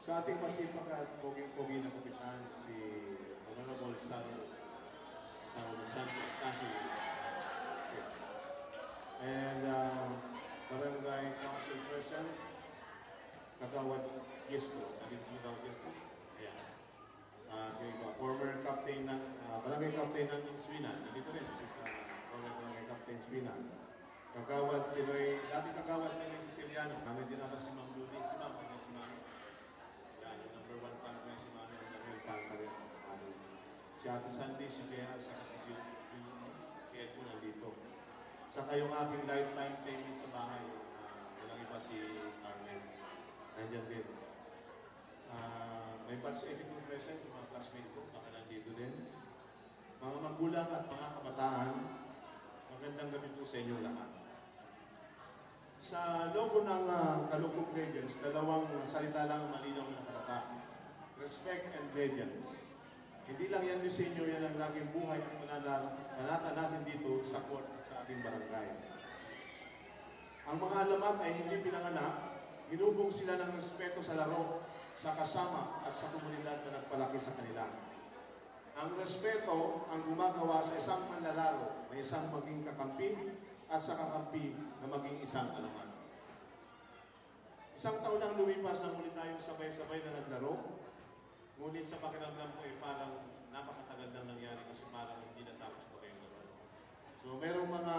Sa ating masipag at poging-pogi na kapitan, si Honorable Santos Kasi and Barangay Council President, Kagawad Yesto, Alinsinaw Yesto. Ayan. Former captain ng, Barangay Captain ng Inswina, nandito rin, si former Barangay Captain Inswina. Kagawad Pinoy, dati Kagawad Pinoy Siciliano, namin din ako si Ma'am Ludi, si Ma'am, si Ma'am. Yan, yung number 1 fan ko yung si Ma'am, yung naging fan ka rin. Si Ate Sandy, si JR, saka si Jill, kaya po nandito. Saka yung aking lifetime payment sa bahay, walang iba si Carmen. Nandiyan din. May batch 82 present, yung mga classmate ko, baka nandito din. Mga magulang at mga kabataan, magandang gabi po sa inyo lahat. Sa logo ng Kalugkog Legends, dalawang salita lang ang malinaw na nakalata. Respect and legends. Hindi lang yan disenyo, yan ang laging buhay at manata natin dito sa court sa ating barangay. Ang mga alamat ay hindi pinanganak, hinubog sila ng respeto sa laro, sa kasama at sa komunidad na nagpalaki sa kanila. Ang respeto ang gumagawa sa isang manlalaro na isang maging kakampi at sa kakampi na maging isang alamat. Isang taon ang lumipas na muli tayong sabay-sabay na naglaro. Ngunit sa pakiramdam ko parang napakatagal nang nangyari kasi parang hindi natapos pa kayong laro. So merong mga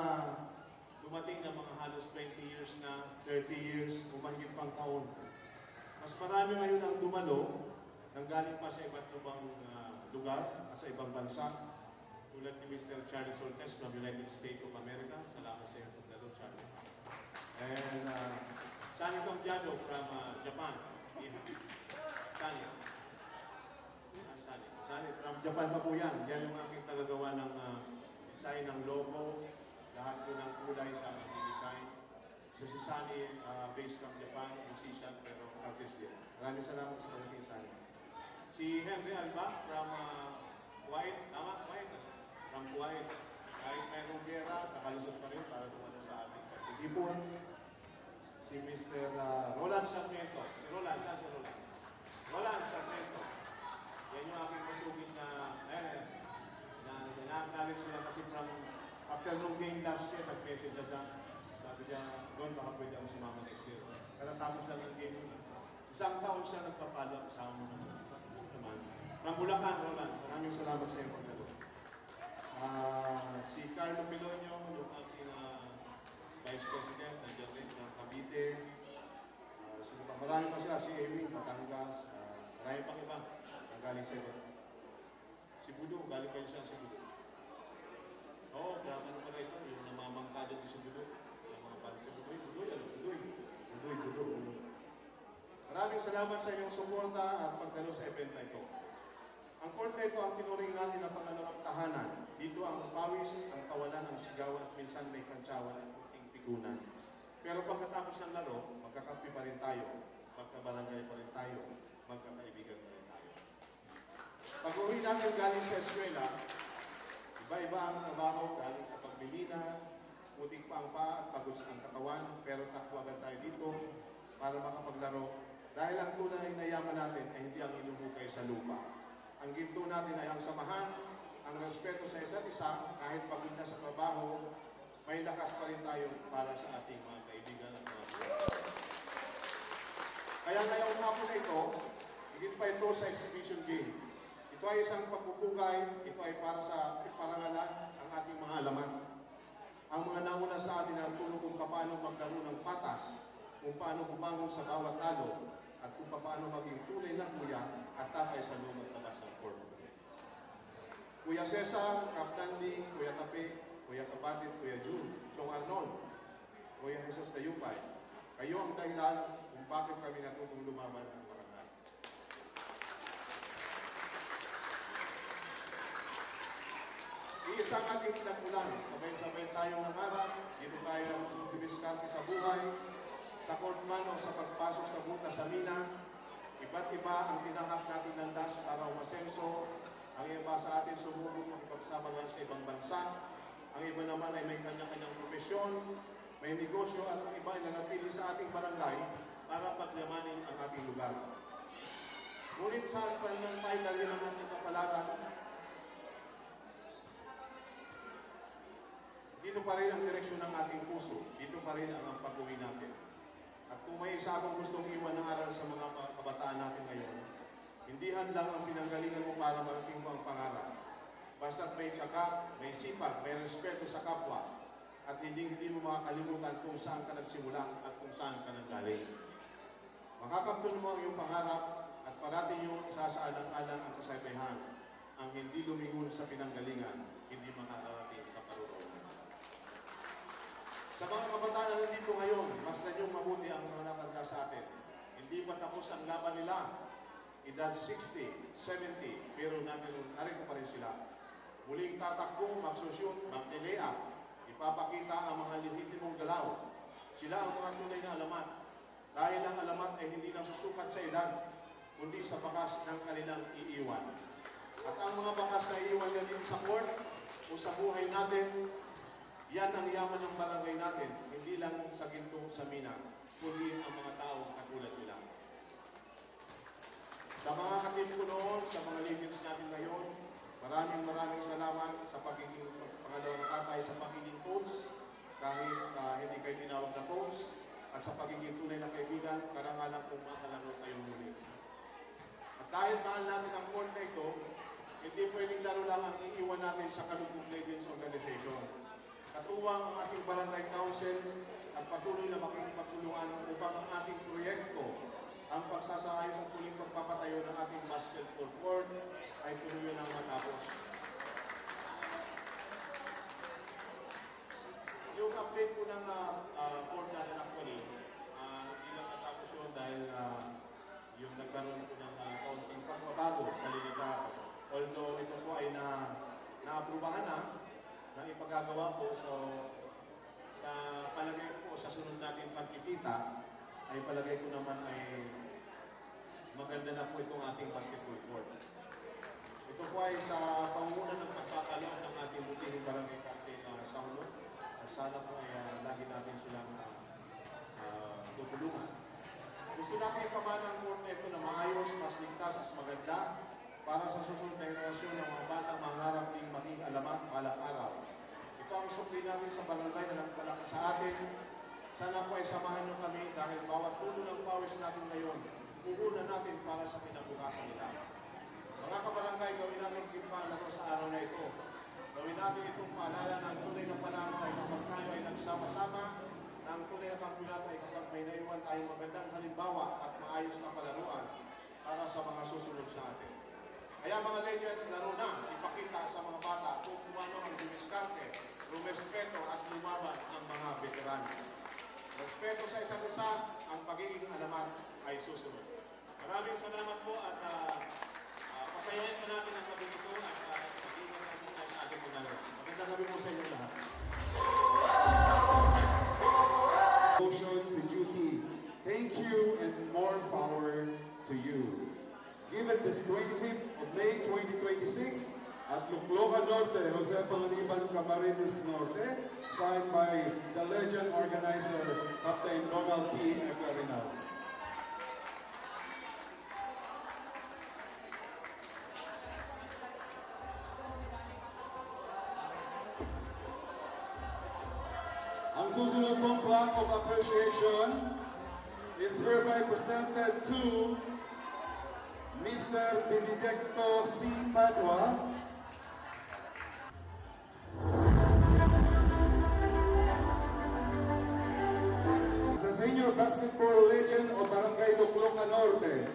dumating na mga halos 20 years na, 30 years, umahigit pang taon. Mas marami ngayon ang dumalo, nanggaling pa sa iba't ibang lugar at sa ibang bansa. Tulad ni Mr. Charlie Soltes from United States of America. Salamat sa iyo paglaro, Charlie. And Sani Cambiado from Japan. Sani from Japan pa po yan. Yan yung aking tagagawa ng design ng logo. Lahat po ng kulay sa aking design. So si Sani, based from Japan, musician, pero artist din. Maraming salamat sa pagdating Sani. Si Henry Alba from Kuwait, tama? Kuwait? From Kuwait. Kahit mayroong gera, nakalusot pa rin para dumalo sa ating pagtitipon. Si Mr. Roland Sarmiento. Si Roland, siya si Roland. Roland Sarmiento. Yan yung aking masugid na na-acknowledge sila kasi from after nung game last year, nag-message siya. Sabi niya, doon baka pwede ako sumama next year. Katatapos lang yung game. Isang taon siya nagpapalo sa mga naman. Ng Bulacan, Roland, maraming salamat sa iyo pagdalo. Si Carlo Pilonio, yung aking Vice President, nandiyan rin ng Cavite. Marami pa sila, si Amy, Batangas, marami pang iba, galing sa iba. Si Budo, galing kayo siya si Budo. Oo, grabe naman ito, yung namamangkado ni si Budo. Sa mga palis si Budoy, Budoy. Maraming salamat sa inyong suporta at pagdalo sa event na ito. Ang court na ito ang tinuring natin na pangalawang tahanan. Dito ang pawis, ang tawanan, ang sigaw at minsan may kantsawan at puting pigunan. Pero pagkatapos ng laro, magkakampi pa rin tayo, magkabarangay pa rin tayo, magkakaibigan pa rin tayo. Pag-uwi natin galing sa eskwela, iba-iba ang trabaho galing sa pagbimina, puting pa ang paa at pagod ang katawan, pero takwagan tayo dito para makapaglaro. Dahil ang tunay na yaman natin ay hindi ang inuhukay sa lupa. Ang ginto natin ay ang samahan, ang respeto sa isa't isa, kahit pagod na sa trabaho, may lakas pa rin tayo para sa ating mga kaibigan at mga Kaya ngayong hapon na ito, higit pa ito sa exhibition game. Ito ay isang pagpupugay, ito ay para sa iparangalan ang ating mga alaman. Ang mga nauna sa atin ang tulong kung paano maglaro ng patas, kung paano bumangon sa bawat talo, at kung paano maging tunay na kuya at tatay sa loob at labas ng court. Kuya Cesar, Captain Lee, Kuya Tape, Kuya Kabatit, Kuya June, Chong Arnold, Kuya Jesus Tayupay, kayo ang dahilan kung bakit kami natutong lumaban ng barangay. Iisang ating pinagmulan, sabay-sabay tayong nangarap, dito tayo ang dumiskarte sa buhay, sa court man o sa pagpasok sa buta sa mina. Iba't iba ang tinahak natin ng das para umasenso. Ang iba sa atin sumubok makipagsabagan sa ibang bansa. Ang iba naman ay may kanya-kanyang profesyon, may negosyo at ang iba ay nanatili sa ating barangay para pagyamanin ang ating lugar. Ngunit saan pa nang tayo dali ng ating kapalaran, dito pa rin ang direksyon ng ating puso. Dito pa rin ang pag-uwi natin. At kung may isa akong gustong iwan ng aral sa mga kabataan natin ngayon, hindi lang ang pinanggalingan mo para marating mo ang pangarap. Basta't may tiyaga, may sipag, may respeto sa kapwa, at hindi mo makakalimutan kung saan ka nagsimula at kung saan ka nanggaling. Makakamtun mo ang iyong pangarap at parating yung isasaalang-alang ang kasaysayan. Ang hindi lumingon sa pinanggalingan, hindi makakarating sa karunungan. Sa mga kabataan na nandito ngayon, mas na niyong mabuti ang mga nakatanda sa atin. Hindi pa tapos ang laban nila. Edad 60, 70, pero narito pa rin sila. Muling tatakbo, magsusyot, magdilea, ipapakita ang mga lehitimong galaw. Sila ang mga tunay na alamat. Dahil ang alamat ay hindi lang susukat sa edad, kundi sa bakas ng kanilang iiwan. At ang mga bakas na iiwan nila dito sa court o sa buhay natin, yan ang yaman ng barangay natin, hindi lang sa ginto, sa mina, kundi ang mga taong katulad nila. Sa mga katim ko noon, sa mga leaders natin ngayon, maraming salamat sa pagiging pangalawang tatay sa pagiging coach, kahit hindi kayo tinawag na coach, at sa pagiging tunay na kaibigan, karangalan kung makalaro kayong muli. At dahil mahal natin ang court na ito, hindi pwedeng laro lang ang iiwan natin sa Kalugong Legends Organization. Katuwang ang ating barangay council at patuloy na makikipagtulungan upang ang ating proyekto, ang pagsasayos at muling pagpapatayo ng ating basketball court ay tuloy ng matapos. Yung update ko ng court natin actually, hindi lang natapos yun dahil yung nagkaroon ko ng kaunting pagbabago sa linitrato. Although ito po ay naaprubahan na ipagagawa po, so sa palagay ko sa sunod natin pagkikita, ay palagay ko naman ay maganda na po itong ating basketball court. Ito po ay sa pangunguna ng pagkakaloon ng ating butihing barangay captain Saulo. Sana po ay lagi natin silang tutulungan. Gusto natin ipamana ang court na ito na maayos, mas ligtas, mas maganda para sa susunod na henerasyon ng mga batang mangarap ding maging alamat balang araw. Ito ang sukli natin sa barangay na nagpalaki sa atin. Sana po ay samahan nyo kami dahil bawat tulo ng pawis natin ngayon, puhunan natin para sa kinabukasan nila. Mga kabarangay, gawin natin kimpalaro sa araw na ito. Gawin natin itong paalala ng tunay na panahon ay kapag tayo ay nagsama-sama, ng tunay na pagkulat ay kapag may naiwan tayong magandang halimbawa at maayos na palaruan para sa mga susunod sa atin. Kaya mga legends, laro na, ipakita sa mga bata kung kumano ang dumiskarte, rumespeto at lumaban ang mga veterano. Respeto sa isa't isa, ang pagiging alamat ay susunod. Maraming salamat po at pasayahin po natin ang gabi nito at mag-ingat natin sa ating mga laro. Magandang gabi po sa inyo lahat. Motion to duty. Thank you and more power to you. Given this 25th of May 2026 at Lucloca Norte, Jose Panganiban Camarines Norte, signed by the legend organizer, Captain Donald P. Eclarinal. Ang susunod pong plaque of appreciation is hereby presented to Mr. Benedicto C. Padua, the senior basketball legend of Barangay Lucloca Norte.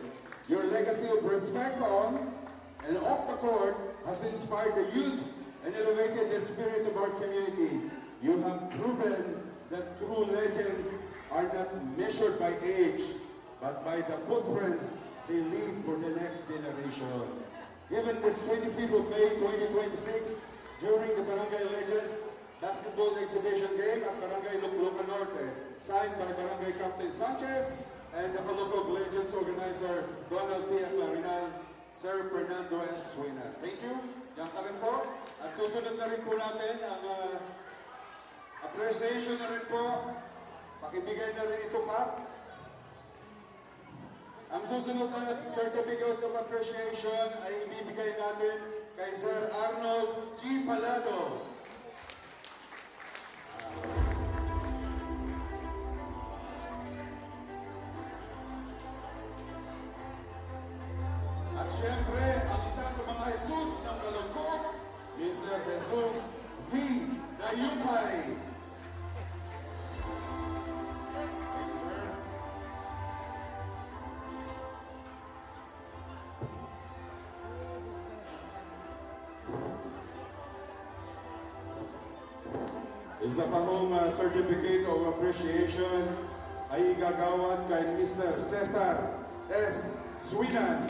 Your legacy of respect on and off the court has inspired the youth and elevated the spirit of our community. You have proven that true legends are not measured by age, but by the footprints they leave for the next generation. Given this 25th of May 2026, during the Barangay Legends Basketball Exhibition Game at Barangay Lucloca Norte, signed by Barangay Captain Sanchez and the Kalugong Legends organizer Donald P. Clarinal, Sir Fernando S. Suena. Thank you. Diyan ka rin po. At susunod na rin po natin ang appreciation na rin po. Pakibigay na rin ito pa. Ang susunod na certificate of appreciation ay ibibigay natin kay Sir Arnold G. Palado. At syempre, ang isa sa mga Jesus ng Balongkok, Mr. Jesus V. Dayupay. Isa pa hong certificate of appreciation ay igagawad kay Mr. Cesar S. Swinan.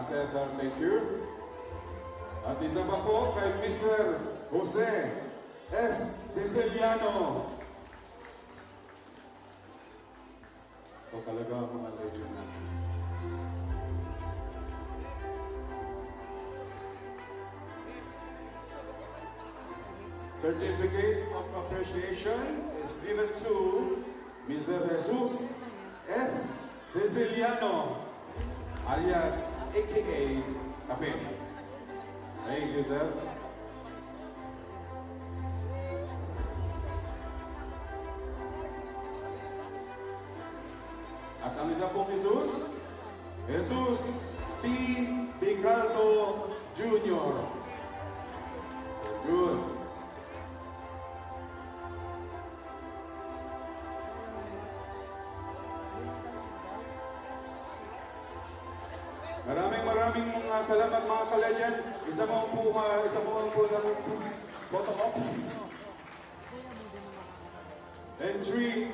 Cesar, thank you. At isa pa po kay Mr. Jose S. Siciliano. Ito talaga ang mga legend natin. Certificate of appreciation is given to Mr. Jesus S. Siciliano, alias AKA Kape. Thank you, sir. At ang isa pong Jesus, Jesus T. Bigaldo Jr. Good. Maraming salamat mga ka-legend. Isa mo po ng photo ops. And 3,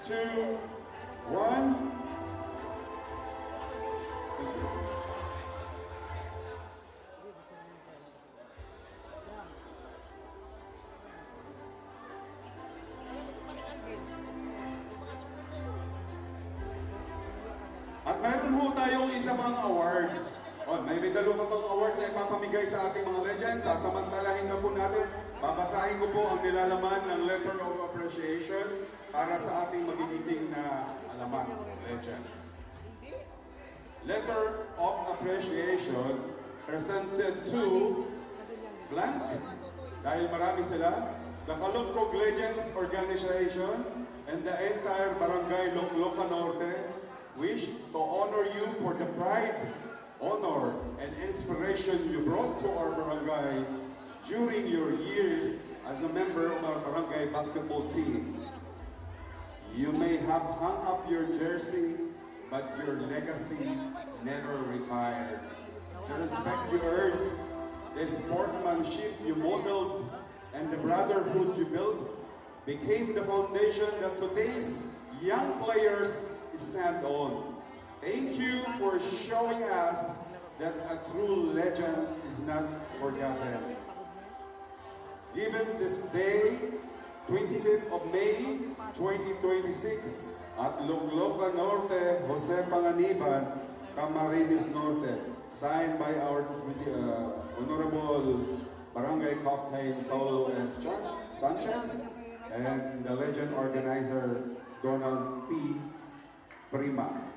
2, 1. At meron ho tayong isa pang award. May dalawa pang awards na ipapamigay sa ating mga legends. Sasamantalahin na po natin. Babasahin ko po ang nilalaman ng letter of appreciation para sa ating magigiting na alaman, legend. Letter of appreciation presented to blank, dahil marami sila, the Kalungkog Legends Organization and the entire Barangay Lokloka Norte wish to honor you for the pride, honor, and inspiration you brought to our barangay during your years as a member of our barangay basketball team. You may have hung up your jersey, but your legacy never retired. The respect you earned, the sportsmanship you modeled, and the brotherhood you built became the foundation that today's young players stand on. Thank you for showing us that a true legend is not forgotten. Given this day, 25th of May, 2026, at Lokloka Norte, Jose Panganiban, Camarines Norte, signed by our Honorable Barangay Captain Saulo S. Sanchez and the legend organizer Donald T. Prima.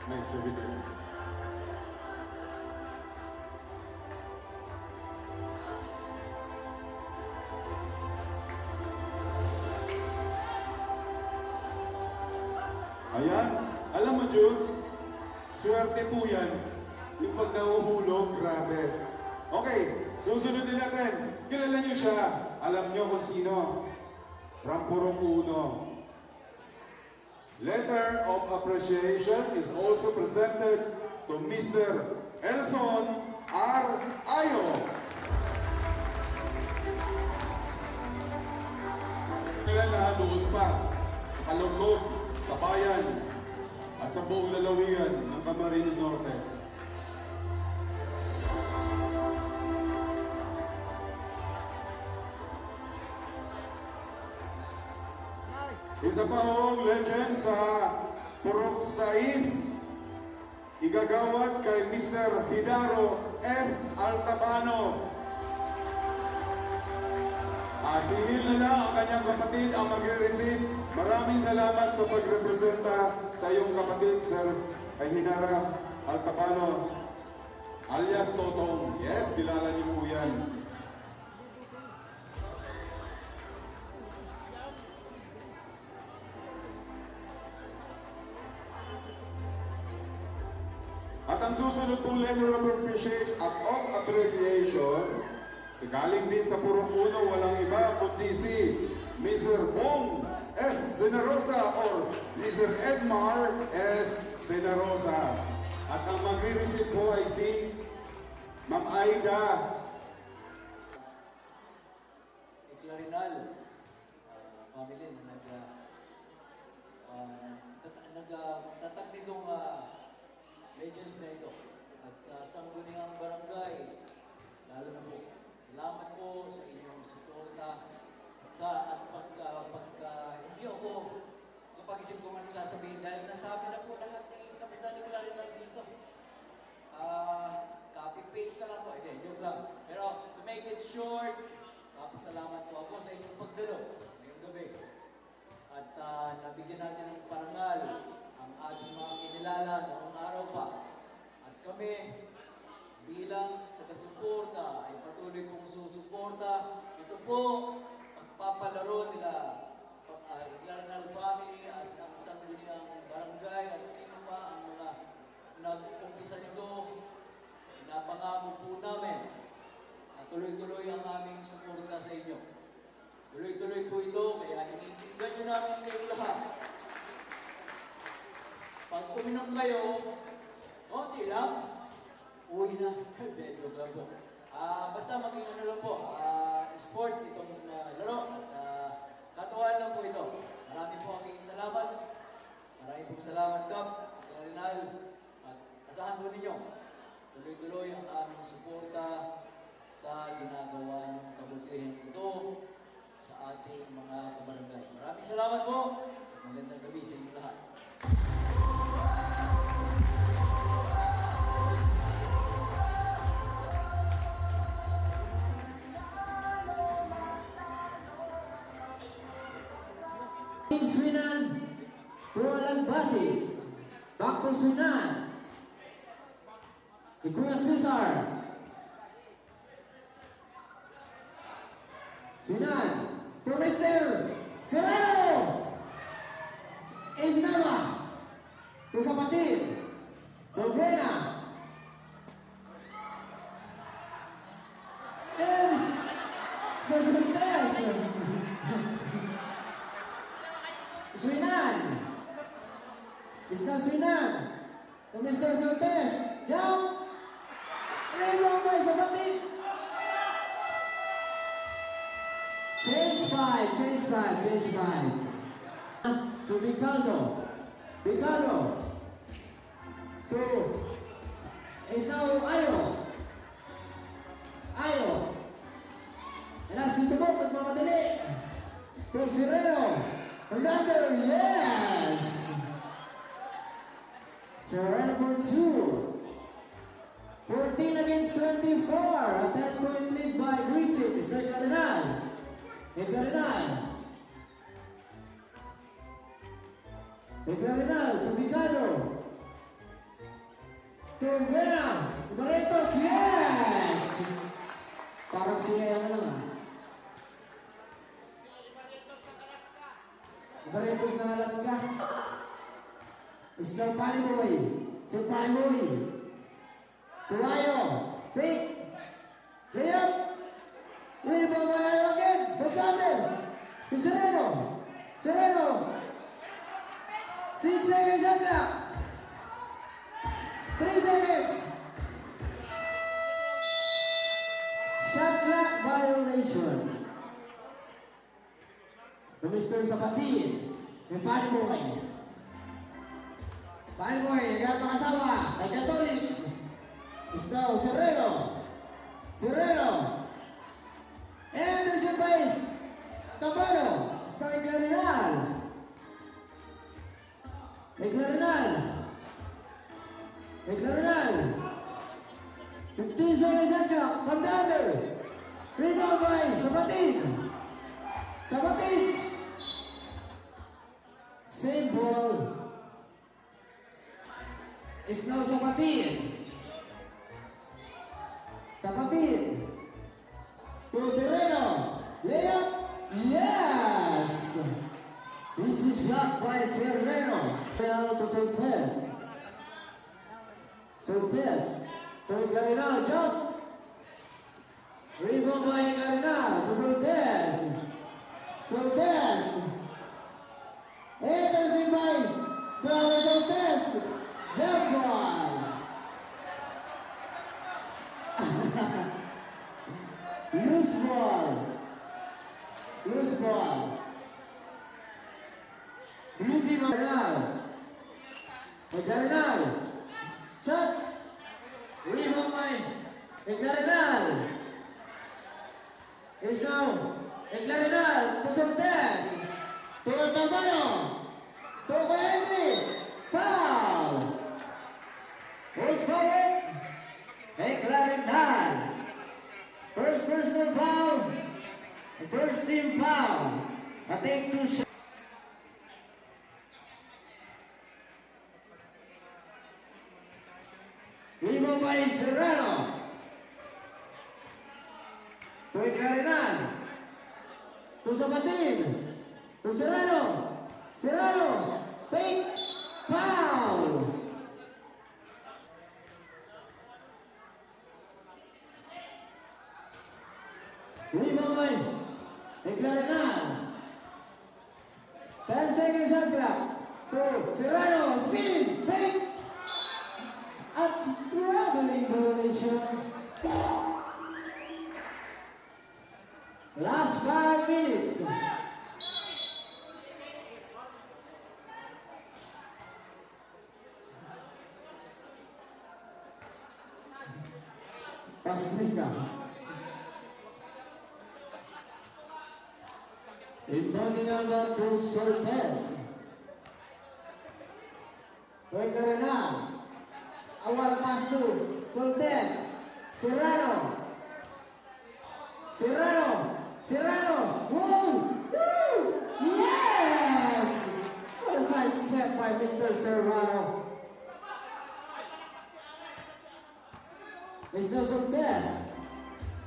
Nice video. Ayan, alam mo Jude, Swerte po yan. Yung pag nahuhulog, grabe. Okay, susunod din natin. Kilala niyo siya. Alam niyo kung sino. From Purok Uno. Letter of appreciation is also presented to Mr. Elson R. Ayo. Kaya nahaluhod pa sa Kalugog, sa bayan, at sa buong lalawigan ng Camarines Norte. Isa pa hong legend sa Purok 6, igagawad kay Mr. Hidaro S. Altabano. Sinil na lang ang kanyang kapatid ang magre-receive. Maraming salamat sa pagrepresenta sa iyong kapatid, Sir Hinara Altabano, alias Totong. Yes, kilala niyo po yan. At ang susunod pong letter of appreciation, galing din sa Purok Uno, walang iba kundi si Mr. Bong S. Senarosa or Mr. Edmar S. Senarosa. At ang magre-receive po ay si Ma'am Aida. Clarinal family na nagtatag nitong legends na ito. At sa Sangguniang Barangay, lalo na po, salamat po sa inyong suporta sa at pagka hindi ako kapag-isip ko anong sasabihin dahil nasabi na po lahat ng Kapitan ni Clarinal dito. Copy-paste na lang po. Hindi, joke lang. Pero to make it short, pasalamat po ako sa inyong pagdalo ngayong gabi. At nabigyan natin ng parangal ang ating mga kinilala noong araw pa. At kami, bilang taga-suporta, ay patuloy pong susuporta. Ito po, pagpapalaro nila Clarinal family at ang Sangguniang Barangay at sino pa ang mga nag-umpisa nito. Pinapangako po namin na tuloy-tuloy ang aming suporta sa inyo. Tuloy-tuloy po ito, kaya iniintindihan nyo namin kayong lahat. Pag uminom kayo, konti lang, uwi na. Medyo lang po. Basta maging ano lang po, sport itong laro. At katuwaan lang po ito. Marami po aking salamat. Marami po salamat, Kap, Clarinal. At asahan po ninyo, tuloy-tuloy ang aming suporta sa ginagawa niyong kabutihan ito sa ating mga kabarangay. Maraming salamat po. Magandang gabi sa inyo lahat. Swinan, Pualagbati, back to Swinan, Kuya Cesar, Swinan, to Mr. Serrano, Isnama, to Zapatid, to Buena, and Stas Swinan. Mr. Swinan. To Mr. Sortes. Jump. Level by Sabati. Change 5. Change 5. Change 5. To Bicaldo. Bicaldo. To is now Ayo. Ayo. And as dito po, magmamadali. To Sireno. Another, yes! Serrano for 2. 14 against 24. A 10-point lead by Green Team. Mr. Clarinal. Clarinal. Clarinal to Mikado. To Buena. Barretos, yes! Parang siya yung ano nga. Barretos ng Alaska. Isla Paliboy. Si Paiboy. Tuwayo. Pick. Layup. Rebound by Ayo again. Pagkatin. Sereno. Sereno. 6 seconds shot clock. 3 seconds. Shot clock violation. The Mr. Sabatin. Yung Paniboy. Paniboy, agad makasama. Kay Catholics. Istaw, Sereno. Sereno. Anderson by Tabano. Istaw, Clarinal. Clarinal. Clarinal. 15 seconds shot clock. From the other. Rebound by Sabatin. Sabatin. Same ball. It's now Sabatin. Sabatin. To Sereno. Layup. Yes. This is shot by Sereno. Penalty to Soltes. Soltes. To Garinal. Jump. Rebound by Garinal. To Soltes. Soltes. Anderson by Brother Soltes. Jump ball. Loose ball. Loose ball. Blue team Garinal. Garinal. Shot. Rebound by Garinal. Is now Garinal to Soltes. To Tabano. To Henry. Foul. Who's fouling? Garinal. First personal foul. First team foul. I take 2 shots. Rebound by Serrano. To Garinal. To Sabatin. To Serrano. Serrano. Take. Foul. Rebound by Garinal. 10 seconds shot clock. To Serrano. Spin. Pick. At traveling violation. Last 5 minutes. Pasifika. Inbounding over to Soltes. Toy Garinal. Awal pass to Soltes. Serrano. Serrano. Serrano. Woo! Woo! Yes! What a side step by Mr. Serrano. It's now Soltes.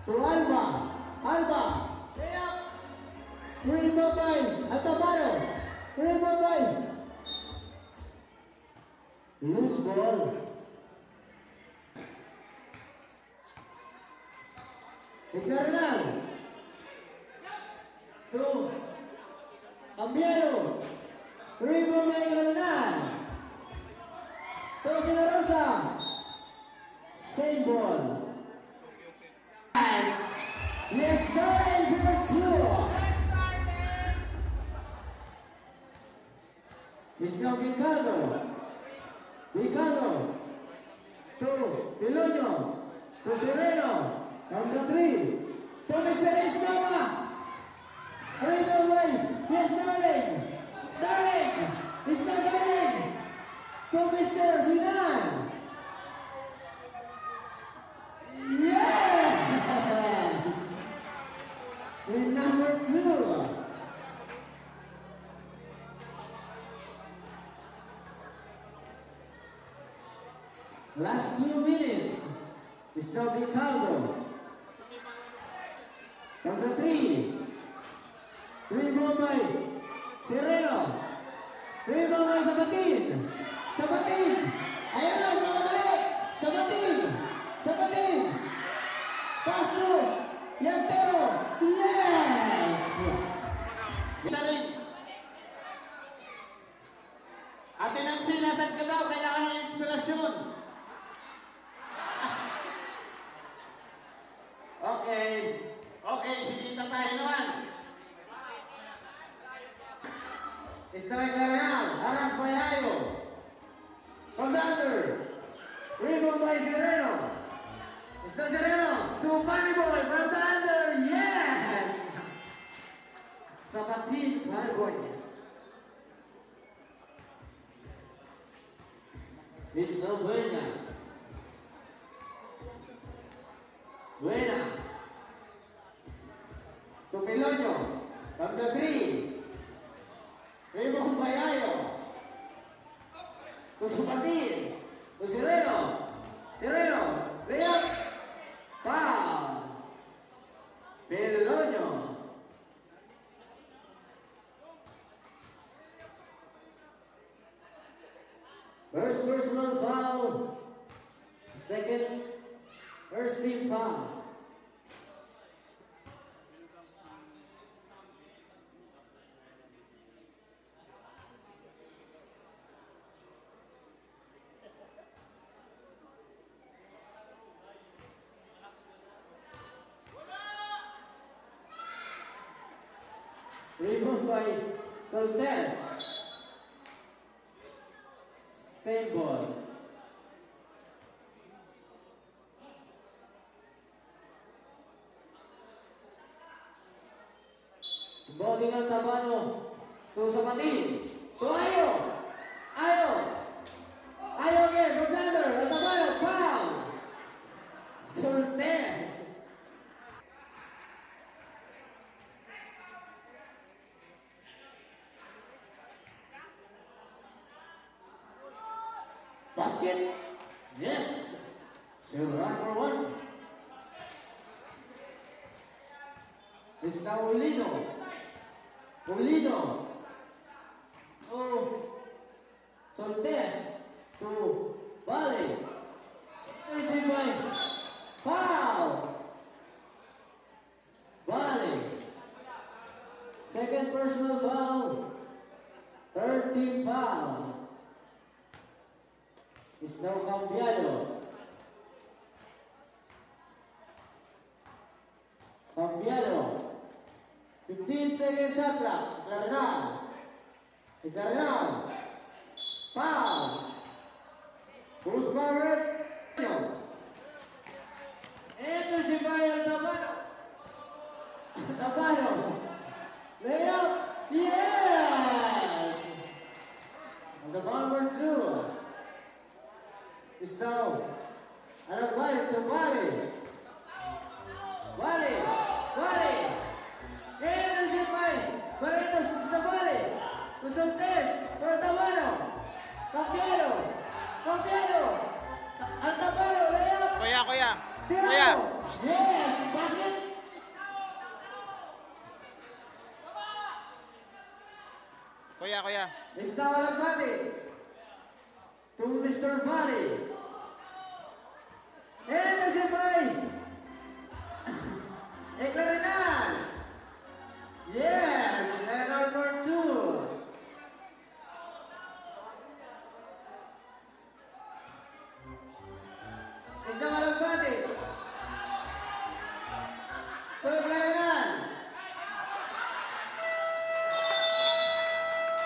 To Alba. Alba. Rebound by Altabano. Rebound by. Loose ball. Garinal. To Cambiero. Rebound by Garinal. To Sila Rosa. Same ball. Yes, starting for 2. It's now Ricardo. Ricardo. To Piloño. To Sereno. Number 3. To Mr. Escama. Rebound by. Yes, Darling. Darling. It's now Darling. To Mr. Zidane. Yes! Swing number 2. Last 2 minutes. It's now Ricardo. Number 3. Rebound by Sereno. Rebound by Sabatin. Sabatin. Ayun, mamadali! Sabatin! Sabatin! Pass through! Yantero! Yes! Isa rin. Ate Nancy, nasan ka daw? Kailangan ng inspirasyon. Okay. Okay, sige, tatahin naman. Strike Laranal, Aras Bayayo. Commander, rebound by Sereno. Está Sereno, to Bunny Boy, from the under, yes! Sabatin, Bunny Boy. It's no Buena. Buena. To Piloño, from the three. Raymond Bayayo. To Sabatin. To Sereno. Sereno. Layup. Foul. Piloño. First personal foul. Second, first team foul. Rebound by Soltes. Same ball. Bowling ang Tabano. To Sabatin. To Ayo. Ayo. Ayo again. Commander. Ang Tabano. Foul. Soltes. Basket. Yes. Still run for one. It's now Olino. Olino. Oh. Soltes. To Bali. Easy by. Foul. Bali. Second personal foul. Third team foul. It's now Cambiado. Cambiado. 15 seconds shot clock. Declarenal. Declarenal. Foul. Bruce Barrett. Ito si Bayan Tabano. Tabano. Layup. Yes! And the number two. Is now Bali to Bali. Bali. Bali. And there's it by Barretos is the Bali. To Soltes. For Tabano. Cambiado. Cambiado. Al Tabano. Layup. Kuya, kuya. Zero. Kuya. Yes. Basket. Kuya, kuya. Is now Bali. To Mr. Bali. And there's it by Eclarenal. Yes, and number two. Is the Malagbati. To Eclarenal.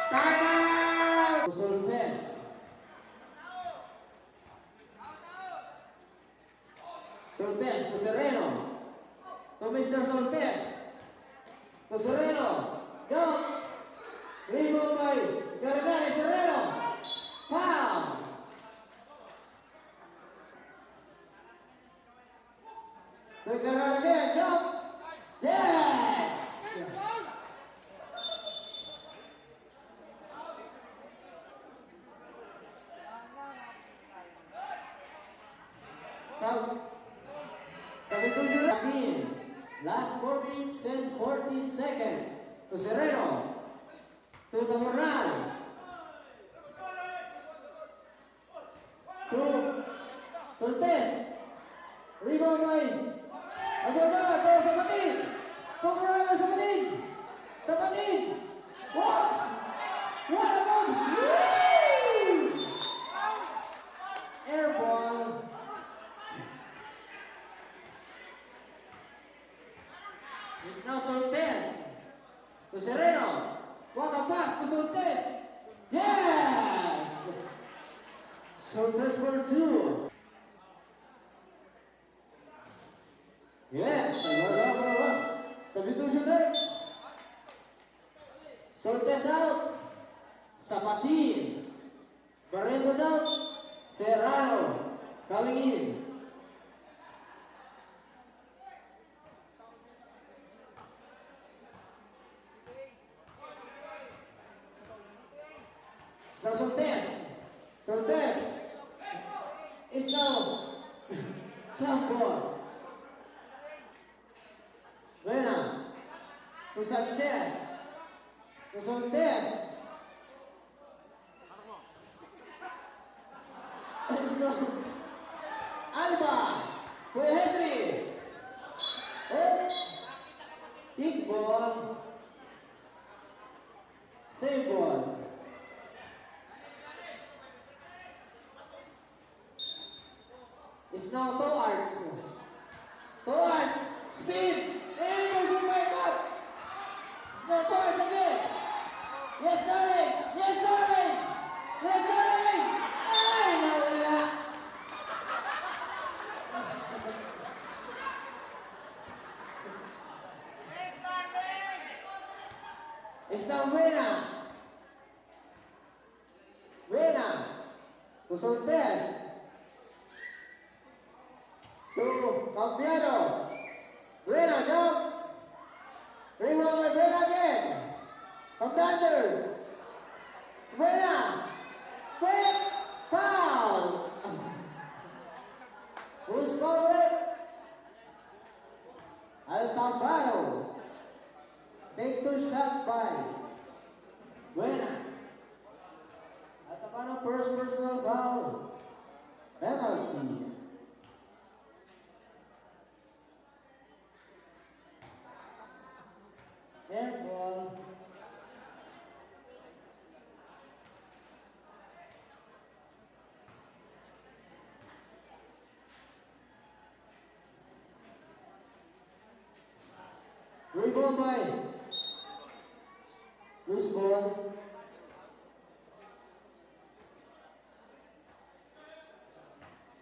Time out. Soltes. Soltes to Sereno. To Mr. Soltes. To Sereno. Go. Rebound by Gargani Sereno. Foul. To Gargani again. Jump. Yes. Last 4 minutes and 40 seconds. To Sereno. To the Moral. Soltes. Rebound by Agwagwa. To Sabatin. Tumurano Sabatin. Sabatin. Whoops. What a bounce. Woo! Air ball. It's now Soltes. To Sereno. What a pass to Soltes. Yes! Soltes for 2. Yes! Substitution right. Soltes out. Sabatin. Barretos out. Serrano. Coming in. Now Soltes. Soltes. It's now jump ball. Buena. To Sanchez. To Soltes. It's now Alba. To Henry. Oh. Kick ball. Save ball. It's now Toarts. Toarts. Speed. And there's your backup. It's now Toarts again. Yes, darling. Yes, darling. Yes, darling. Ay, nawala. It's now Buena. Buena. To Soltes. To Campiano. Buena, jump. Rebound by Buena again. Commander. Buena. Quick. Foul. Who's covered? Altabaro. Take 2 shot by Buena. Altabaro first personal foul. Penalty. Air ball. Rebound by loose ball.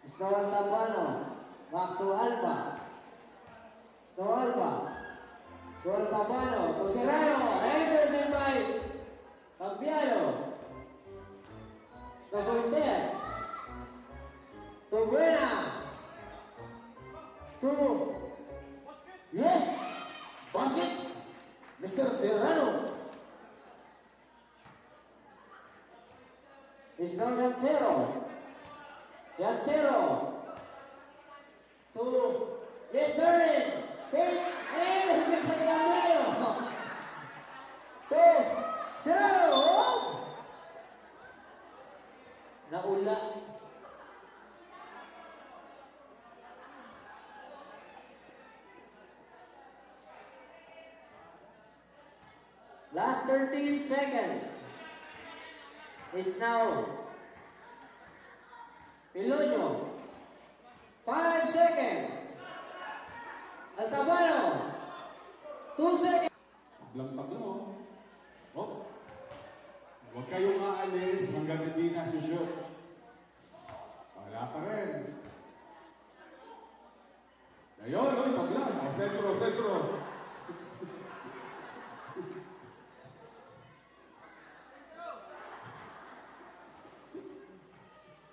It's now Altabano. Back to Alba. It's now Alba. To Altabano, to Serrano, enters in by Campiano. To Soltes. To Buena. To... Yes! Basket! Mr. Serrano. It's now Yantero. Yantero. To... Yes, Darling! Pick! And it's in front of Campiano. To... Serrano! Naula. Last 13 seconds. It's now Piloño. 5 seconds. Altabano. 2 seconds. Tablang-tabla, oh. Oh. Huwag kayong aalis hanggang hindi na shoot. Wala pa rin. Ayun, oy, tabla. O, sentro, sentro.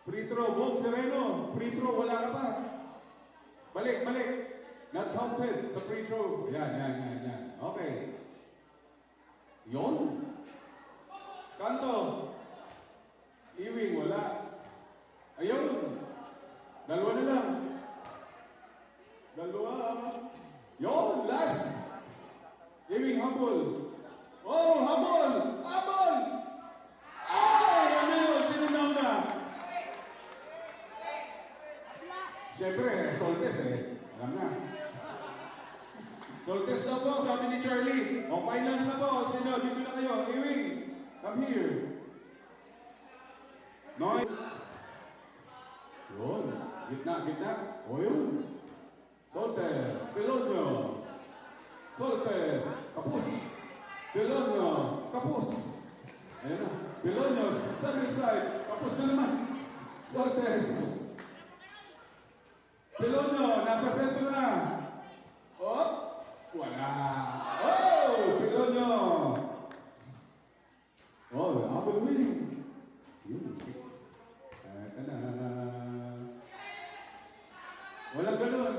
Free throw, boom, Sereno. Free throw, wala ka pa. Balik, balik. Not counted sa free throw. Yan. Okay. Yon. Kanto. Iwing, wala. Ayun. Dalawa na lang. Dalawa. Yon, last. Iwing, habol. Oh, habol! Habol! Ay, ano yun? Sino na una? Siyempre, Soltes Alam na. Soltes daw po, sabi ni Charlie. O, finals na po. Sino, dito na kayo. Ewing, come here. Noy. Yun. Gitna. O, yun. Soltes, Pelonio. Soltes, Kapus. Pelonio, Kapus. Ayan na. Pelonio, center side. Kapus na naman. Soltes. Pelonio, nasa sentro na. Op. Wala. Oh, Pelonio. Oh, habol win. Yun. Ito na. Walang ganun.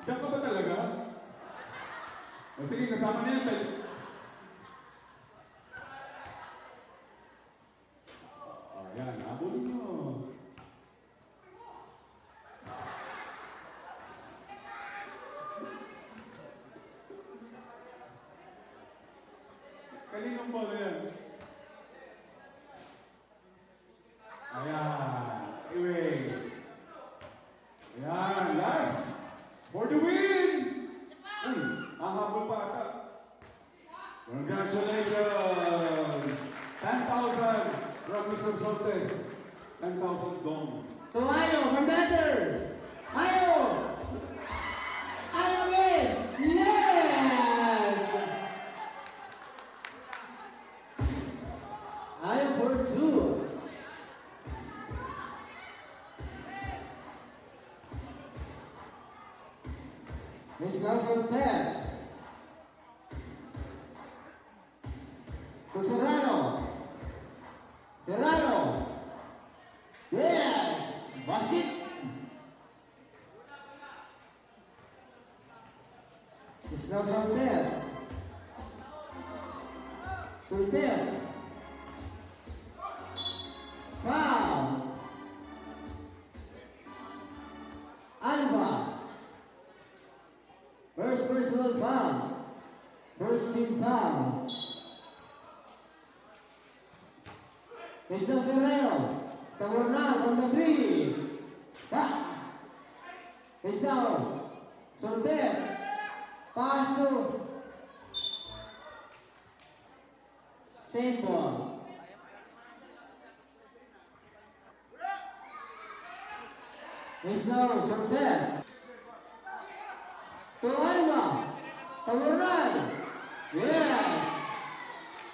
Diyan ka ba talaga? O sige, kasama na yan. Ayan, habulin mo. Kaninong bola yan? Ayan. Anyway. Ayan. Last. For the win! Uy, hahabol pa ata. Congratulations! 10,000 from Mr. Soltes. 10,000 dong. To Ayo from Better. Ayo! Ayo win! Yes! Ayo for 2. Miss Nelson Test. To Serrano. Serrano. Yes! Basket. Miss Nelson Test. Soltes. Foul. Alba. First personal foul. First team foul. Mr. Serrano. Tabornal from the 3. Back. It's down. Soltes. Pass to. Same ball. It's now Soltes. To Alba. Tabornal. Yes.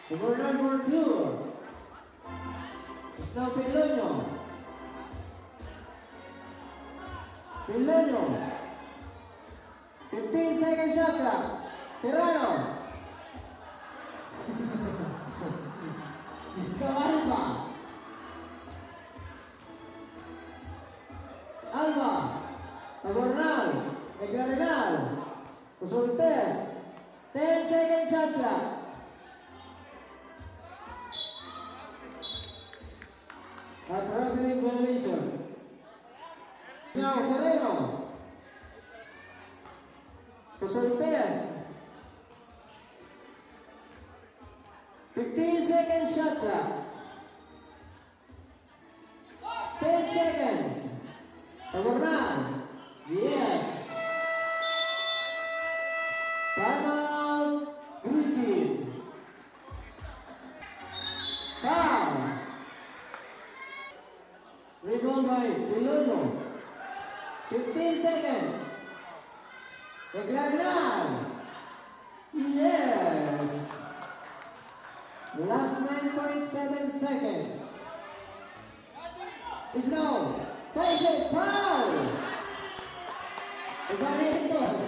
Tabornal for 2. It's now Pelonio. Pelonio. 15-second shot clock. Serrano. It's now Alba. Alba. Tabornal. Eglarenal. Soltes. 10-second shot clock. A traveling violation. Now, Serrano. To Soltes. 15-second shot clock. 10 seconds. Tabornal. Yes. Timeout. Blue team. Foul. Rebound by Pelonio. 15 seconds. Eglarenal. Yes. Last 9.7 seconds. Is now. Place it. Foul. Barrientos.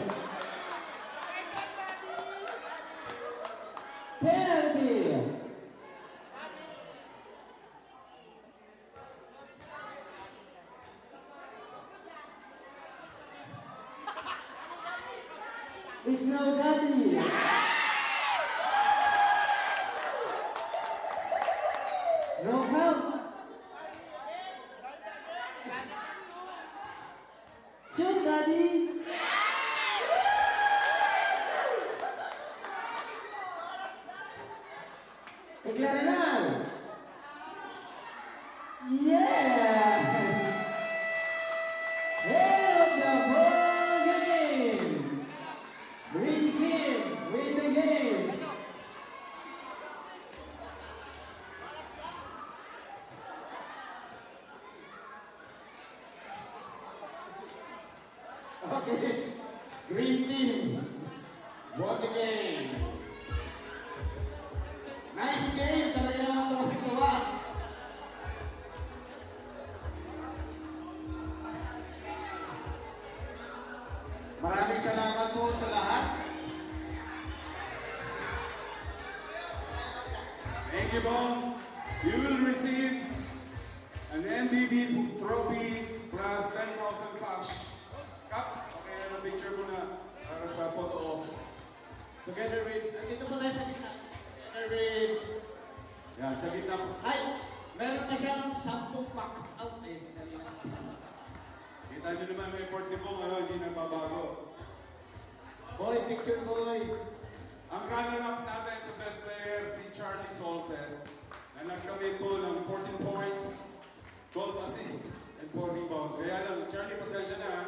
Penalty. It's now Daddy. No count. Shoot, Daddy. Eglarenal. Yeah! Head of the ball game! Green team win the game! Okay. Green team. Won the game. Nice game. Talaga naman tuwa. Maraming salamat po sa lahat. Thank you, Bong. You will receive an MVP trophy plus 10,000 cash. Kap, okay, ano picture mo na para sa photo ops. Together with, dito po tayo sa gitna. Together with, Yan, sa gitna po. ay, meron pa siyang 10 pack out eh. Kita nyo naman ang effort ni Bong, ano, hindi nagbabago. Boy, picture boy. Ang runner-up natin sa best player, si Charlie Soltes, na nagkamit po ng 14 points, 12 assists, and 4 rebounds. Kaya lang, Charlie, pasensya na, ha?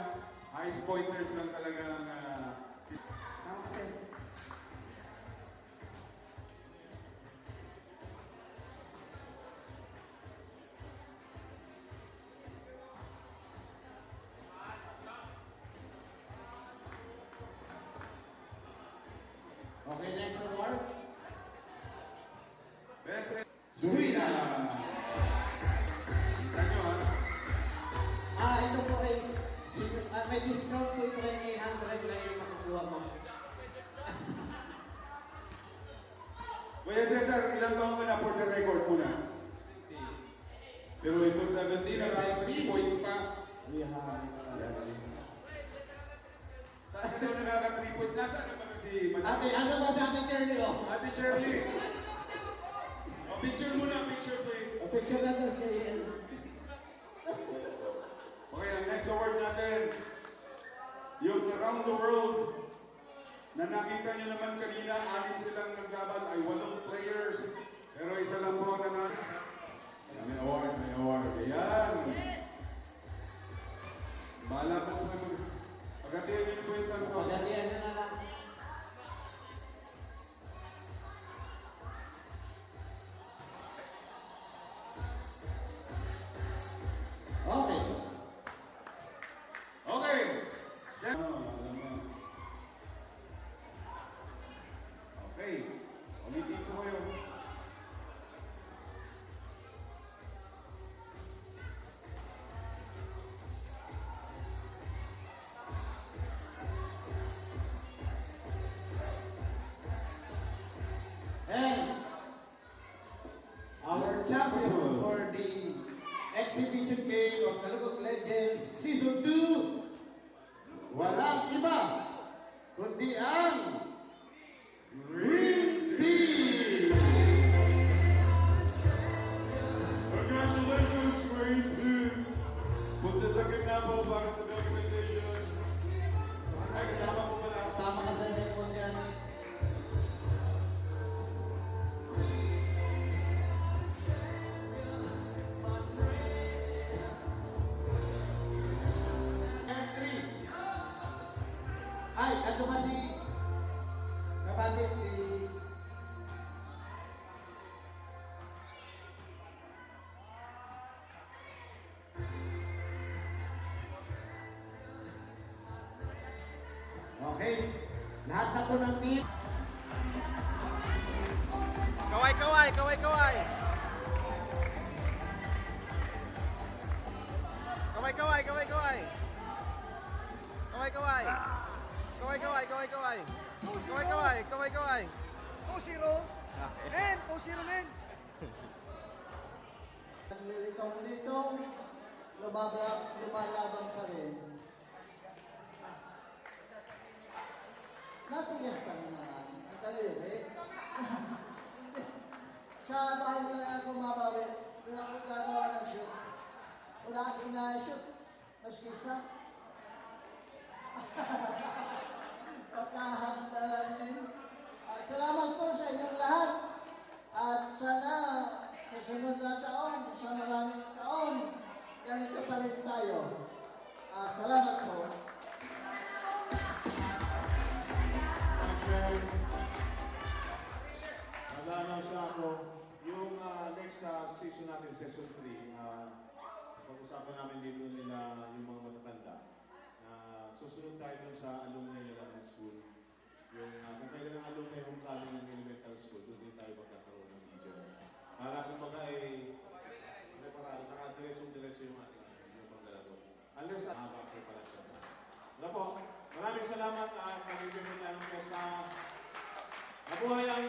Highest pointers lang talaga ang Okay, next award. best Suina. Kita nyo, ha? Ito po ay, may discount po ito kay 800 na yung makukuha mo. Kuya Cesar, ilang taon ka na for the record muna? Pero ito 17, naka 3 points pa. Saan ka daw nakaka 3 points? Nasaan naman si Ate, ano ba sa ating Shirley? Ate Shirley? Picture muna, picture please. Picture natin kay Okay, ang next award natin, yung Around the World, na nakita nyo naman kanina, 6 silang naglaban, ay 8 players. Pero isa lang po na may award, may award. Ayan. Bahala po po. Pagkatiyan nyo po yung tanto. Pagdatiyan na lang. Okay. Okay. Okay. Ulitin po kayo. And our champion for the exhibition game of Kalugog Legends Season 2, walang iba kundi ang Green Team! Congratulations, Green Team! Punta sa gitna po para sa documentation. Ay, kasama po pala. Kasama ka sa record yan. Entry. Ay, ano ba si kapatid si Okay. Lahat na po ng team. Kaway, kaway, kaway, kaway. Kaway, kaway, kaway, kaway. Kaway, kaway. Kaway, kaway, kaway, kaway. Kaway, kaway, kaway, kaway. 2-0. Men, 2-0 men. Nilitong-litong, lumalaban pa rin. Natigas pa rin naman. Ang daliri. Sa bahay nila ako mabawi. Wala akong gagawa ng shoot. Wala akong na-shoot. Maski isa. Pagkahandalan din. Salamat po sa inyong lahat. At sana sa sunod na taon, sa maraming taon, ganito pa rin tayo. Salamat po. Master, nag-announce na ako. Yung next season natin, season 3, pag-usapan namin dito nila yung mga matatanda. Susunod tayo dun sa alumni nila ng school. Yung kung kailan ang alumni homecoming ng elementary school, doon din tayo magkakaroon ng video. Para kumbaga ay preparado, saka diretso yung ating yung paglalaro. Unless makakapay pala siya. Wala po, maraming salamat at pag-ibig tayo sa nabuhay ang